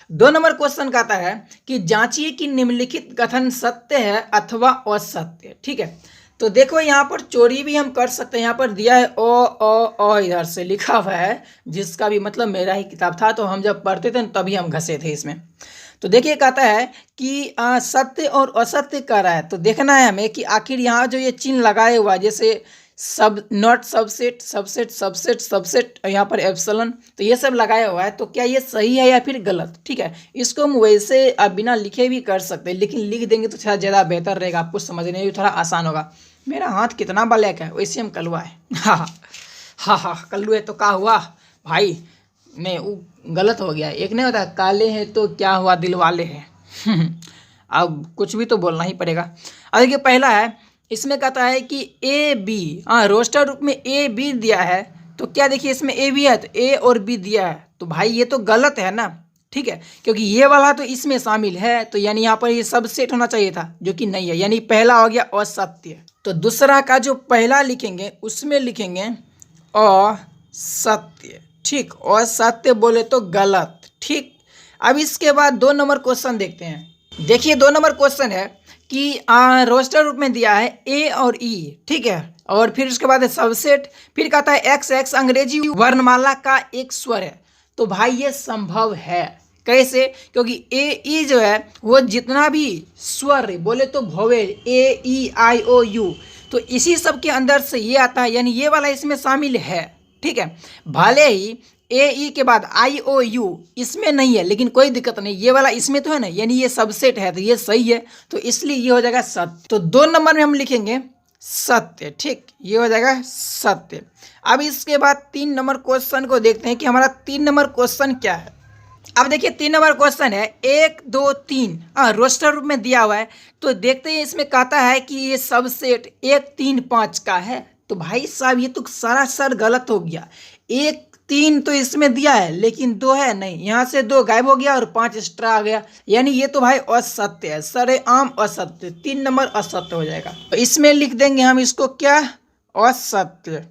दो number question का आता है कि जांचिए कि निम्नलिखित कथन सत्य है अथवा असत्य। ठीक है, तो देखो यहाँ पर चोरी भी हम कर सकते हैं। यहाँ पर दिया है ओ इधर से लिखा हुआ है, जिसका भी मतलब मेरा ही किताब था, तो हम जब पढ़ते थे तभी हम घसे थे इसमें। तो देखिए कहता है कि सत्य और असत्य कह रहा है, तो देखना है हमें कि आखिर यहाँ जो ये चिन्ह लगाए हुआ है, जैसे सब not subset subset subset subset, यहाँ पर एप्सिलॉन, तो ये सब लगाया हुआ है, तो क्या ये सही है या फिर गलत। ठीक है, इसको हम वैसे बिना लिखे भी कर सकते हैं, लेकिन लिख देंगे तो थोड़ा ज़्यादा बेहतर रहेगा, आपको समझने में भी थोड़ा आसान होगा। मेरा हाथ कितना ब्लैक है, वैसे हम कलुआ है। हाँ कल्लू है तो क्या हुआ भाई, नहीं वो गलत हो गया। एक नहीं होता काले हैं तो क्या हुआ दिल वाले हैं। अब कुछ भी तो बोलना ही पड़ेगा। अब देखिए पहला है, इसमें कहता है कि ए बी, रोस्टर रूप में ए बी दिया है, तो क्या देखिए इसमें ए बी है तो ए और बी दिया है, तो भाई ये तो गलत है ना। ठीक है, क्योंकि ये वाला तो इसमें शामिल है, तो यानी यहाँ पर ये सब सेट होना चाहिए था, जो कि नहीं है, यानी पहला हो गया असत्य। तो दूसरा का जो पहला लिखेंगे उसमें लिखेंगे असत्य। ठीक, असत्य बोले तो गलत। ठीक, अब इसके बाद दो नंबर क्वेश्चन देखते हैं। देखिए दो नंबर क्वेश्चन है कि रोस्टर रूप में दिया है ए और ई। ठीक है, और फिर उसके बाद है सबसेट, फिर कहता है एक्स एक्स अंग्रेजी वर्णमाला का एक स्वर है, तो भाई ये संभव है। कैसे, क्योंकि ए ई जो है वो जितना भी स्वर बोले तो vowel A E I O you, तो इसी सब के अंदर से ये आता है, यानी ये वाला इसमें शामिल है। ठीक है, भले ही ए ई के बाद आई ओ यू इसमें नहीं है, लेकिन कोई दिक्कत नहीं, ये वाला इसमें तो है ना, यानी ये सबसेट है, तो ये सही है, तो इसलिए ये हो जाएगा सत्य। तो दो नंबर में हम लिखेंगे सत्य। ठीक, ये हो जाएगा सत्य। अब इसके बाद तीन नंबर क्वेश्चन को देखते हैं कि हमारा तीन नंबर क्वेश्चन क्या है। अब देखिए तीन नंबर क्वेश्चन है 1 2 3, रोस्टर रूप में दिया हुआ है, तो देखते हैं इसमें कहता है कि ये सबसेट 1 3 5 का है, तो भाई साहब ये तो सरासर गलत हो गया। 1 3 तो इसमें दिया है, लेकिन 2 है नहीं, यहाँ से 2 गायब हो गया और 5 एक्स्ट्रा आ गया, यानी ये तो भाई असत्य है, सरेआम असत्य। 3 नंबर असत्य हो जाएगा, तो इसमें लिख देंगे हम इसको क्या, असत्य।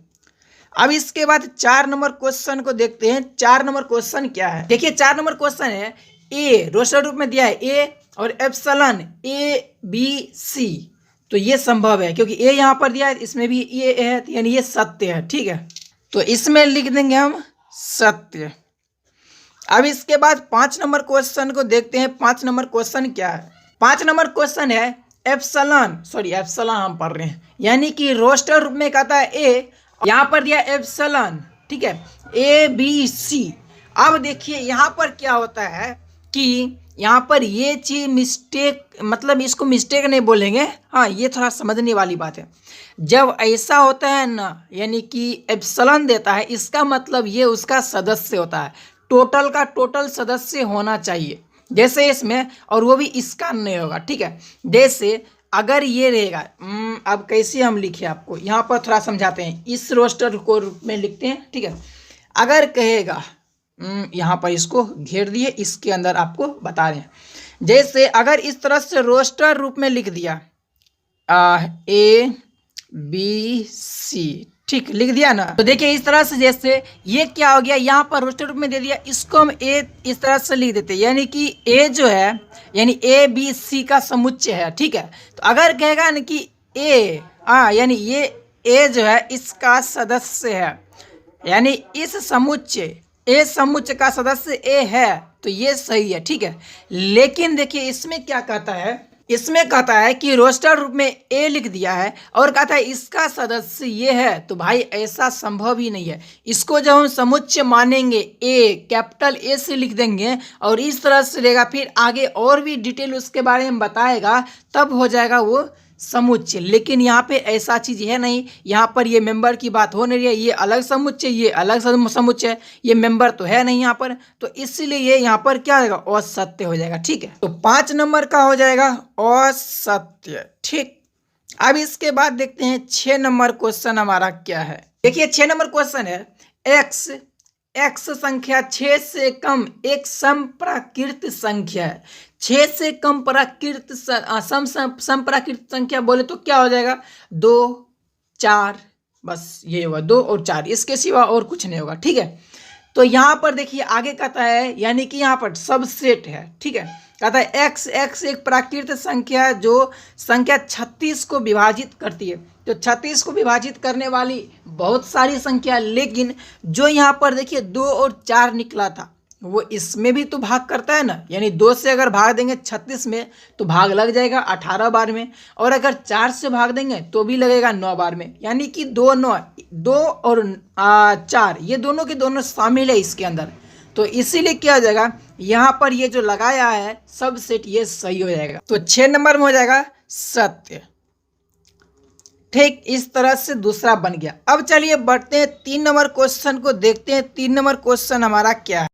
अब इसके बाद 4 नंबर क्वेश्चन को देखते हैं। 4 नंबर क्वेश्चन क्या है, देखिए 4 नंबर क्वेश्चन है ए, रोस्टर रूप में दिया है ए और एप्सिलॉन ए बी सी, तो ये संभव है, क्योंकि ए यहाँ पर दिया है, इसमें भी ए है, यानी ये सत्य है। ठीक है, तो इसमें लिख देंगे हम सत्य। अब इसके बाद 5 नंबर क्वेश्चन को देखते हैं। 5 नंबर क्वेश्चन क्या है, 5 नंबर क्वेश्चन है एप्सिलॉन हम पढ़ रहे हैं, यानी कि रोस्टर रूप में कहता है ए, यहाँ पर दिया एप्सिलॉन। ठीक है, ए बी सी। अब देखिए यहाँ पर क्या होता है कि यहाँ पर ये चीज मिस्टेक, मतलब इसको मिस्टेक नहीं बोलेंगे, हाँ ये थोड़ा समझने वाली बात है। जब ऐसा होता है ना, यानी कि एप्सिलॉन देता है, इसका मतलब ये उसका सदस्य होता है, टोटल का टोटल सदस्य होना चाहिए, जैसे इसमें, और वो भी इसका नहीं होगा। ठीक है, जैसे अगर ये रहेगा, अब कैसे हम लिखे आपको यहाँ पर थोड़ा समझाते हैं, इस रोस्टर को रूप में लिखते हैं। ठीक है, अगर कहेगा, यहाँ पर इसको घेर दिए, इसके अंदर आपको बता रहे हैं, जैसे अगर इस तरह से रोस्टर रूप में लिख दिया ए बी सी, ठीक लिख दिया ना, तो देखिए इस तरह से, जैसे ये क्या हो गया, यहाँ पर रोस्टर रूप में दे दिया, इसको हम ए इस तरह से लिख देते, यानी कि ए जो है यानी ए बी सी का समुच्चय है। ठीक है, तो अगर कहेगा ना कि ए यानी ये ए जो है इसका सदस्य है, यानी इस समुच्चय ए समुच्चय का सदस्य ए है, तो ये सही है। ठीक है, लेकिन देखिए इसमें क्या कहता है, इसमें कहता है कि रोस्टर रूप में ए लिख दिया है और कहता है इसका सदस्य ये है, तो भाई ऐसा संभव ही नहीं है। इसको जब हम समुच्चय मानेंगे, ए कैपिटल ए से लिख देंगे और इस तरह से रहेगा, फिर आगे और भी डिटेल उसके बारे में बताएगा, तब हो जाएगा वो समुच्चय। लेकिन यहाँ पे ऐसा चीज है नहीं, यहाँ पर ये मेंबर की बात हो नहीं रही है, ये अलग समुच्चय, ये अलग समुच्चय, ये मेंबर तो है नहीं यहाँ पर, तो इसलिए ये यहाँ पर क्या होगा, असत्य हो जाएगा। ठीक है, तो 5 नंबर का हो जाएगा असत्य। ठीक, अब इसके बाद देखते हैं 6 नंबर क्वेश्चन हमारा क्या है। देखिए 6 नंबर क्वेश्चन है एक्स संख्या 6 से कम एक समप्राकृत संख्या है। 6 से कम प्राकृत समप्राकृत संख्या बोले तो क्या हो जाएगा, 2 4, बस ये होगा 2 और 4, इसके सिवा और कुछ नहीं होगा। ठीक है, तो यहाँ पर देखिए आगे कहता है, यानी कि यहाँ पर सबसेट है, ठीक है। कहता है x एक प्राकृत संख्या है जो संख्या 36 को विभाजित करती है। तो 36 को विभाजित करने वाली बहुत सारी संख्या, लेकिन जो यहाँ पर देखिए 2 और 4 निकला था वो इसमें भी तो भाग करता है ना, यानी 2 से अगर भाग देंगे 36 में तो भाग लग जाएगा 18 बार में, और अगर 4 से भाग देंगे तो भी लगेगा 9 बार में, यानी कि 2 और 4 ये दोनों के दोनों शामिल है इसके अंदर। तो इसीलिए क्या हो जाएगा, यहाँ पर ये जो लगाया है सब सेट ये सही हो जाएगा। तो 6 नंबर में हो जाएगा सत्य। ठीक इस तरह से दूसरा बन गया। अब चलिए बढ़ते हैं 3 नंबर क्वेश्चन को देखते हैं। 3 नंबर क्वेश्चन हमारा क्या है।